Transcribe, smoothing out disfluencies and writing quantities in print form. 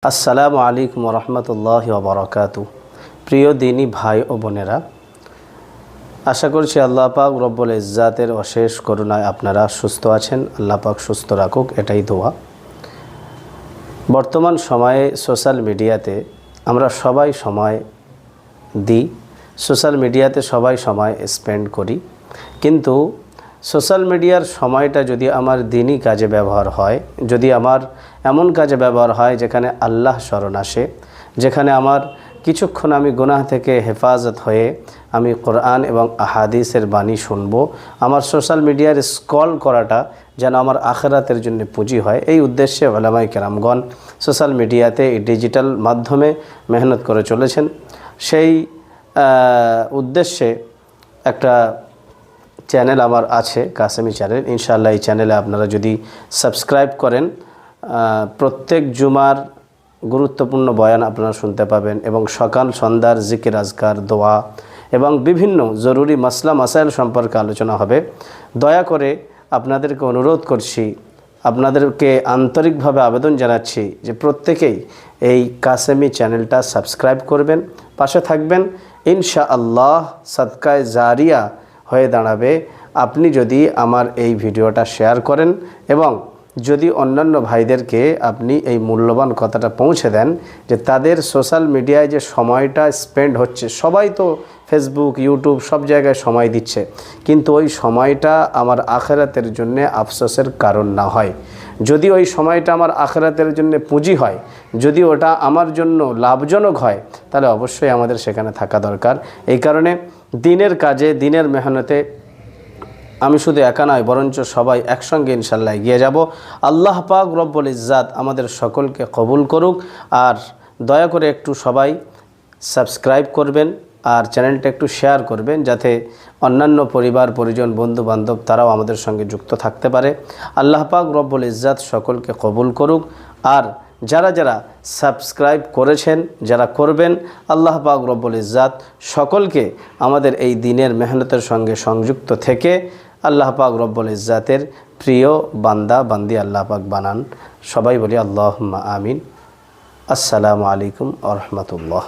আসসালামু আলাইকুম রহমতুল্লাহি ওয়া বারাকাতু। প্রিয় দিনী ভাই ও বোনেরা, আশা করছি আল্লাহ পাক রব্বুল ইজ্জাতের অশেষ করুণায় আপনারা সুস্থ আছেন। আল্লাহ পাক সুস্থ রাখুক, এটাই দোয়া। বর্তমান সময়ে সোশ্যাল মিডিয়াতে আমরা সবাই সময় দিই, সোশ্যাল মিডিয়াতে সবাই সময় স্পেন্ড করি, কিন্তু সোশ্যাল মিডিয়ার সময়টা যদি আমার দিনী কাজে ব্যবহার হয়, যদি আমার এমন কাজে ব্যবহার হয় যেখানে আল্লাহ স্মরণ আসে, যেখানে আমার কিছুক্ষণ আমি গুনাহ থেকে হেফাজত হয়ে আমি কোরআন এবং আহাদিসের বাণী শুনব, আমার সোশ্যাল মিডিয়ার স্ক্রল করাটা যেন আমার আখিরাতের জন্য পুঁজি হয়, এই উদ্দেশ্যে উলামায়ে কেরামগণ সোশ্যাল মিডিয়াতে এই ডিজিটাল মাধ্যমে মেহনত করে চলেছেন। সেই উদ্দেশ্যে একটা চ্যানেল আমার আছে, কাসেমি চ্যানেল। ইনশাআল্লাহ এই চ্যানেলে আপনারা যদি সাবস্ক্রাইব করেন, প্রত্যেক জুমার গুরুত্বপূর্ণ বয়ান আপনারা শুনতে পাবেন এবং সকাল সন্ধ্যার জিকির আজকার, দোয়া এবং বিভিন্ন জরুরি মাসলা মাসাইল সম্পর্কে আলোচনা হবে। দয়া করে আপনাদেরকে অনুরোধ করছি, আপনাদেরকে আন্তরিকভাবে আবেদন জানাচ্ছি যে প্রত্যেকেই এই কাসেমি চ্যানেলটা সাবস্ক্রাইব করবেন, পাশে থাকবেন। ইনশাআল্লাহ সাদকায়ে জারিয়া হয়ে দাঁড়াবে আপনি যদি আমার এই ভিডিওটা শেয়ার করেন এবং যদি অন্যান্য ভাইদেরকে আপনি এই মূল্যবান কথাটা পৌঁছে দেন যে তাদের সোশ্যাল মিডিয়ায় যে সময়টা স্পেন্ড হচ্ছে, সবাই তো ফেসবুক, ইউটিউব সব জায়গায় সময় দিচ্ছে, কিন্তু ওই সময়টা আমার আখিরাতের জন্য আফসোসের কারণ না হয়, যদি ওই সময়টা আমার আখিরাতের জন্য পুঁজি হয়, যদি ওটা আমার জন্য লাভজনক হয়, তাহলে অবশ্যই আমাদের সেখানে থাকা দরকার। এই কারণে দিনের কাজে, দিনের মেহনতে আমি শুধু একা নয়, বরঞ্চ সবাই একসঙ্গে ইনশাল্লাহ এগিয়ে যাব। আল্লাহ পাক রব্বুল ইজ্জাত আমাদের সকলকে কবুল করুক। আর দয়া করে একটু সবাই সাবস্ক্রাইব করবেন আর চ্যানেলটা একটু শেয়ার করবেন, যাতে অন্যান্য পরিবার পরিজন বন্ধু বান্ধব তারাও আমাদের সঙ্গে যুক্ত থাকতে পারে। আল্লাহ পাক রব্বুল ইজ্জাত সকলকে কবুল করুক। আর যারা যারা সাবস্ক্রাইব করেছেন, যারা করবেন, আল্লাহ পাক রব্বুল ইজ্জাত সকলকে আমাদের এই দিনের মেহনতের সঙ্গে সংযুক্ত থেকে আল্লাহ পাক রব্বুল ইজ্জাতের প্রিয় বান্দা বান্দি আল্লাহ পাক বানান। সবাই বলি আল্লাহুম্মা আমিন। আসসালামু আলাইকুম ওয়া রাহমাতুল্লাহ।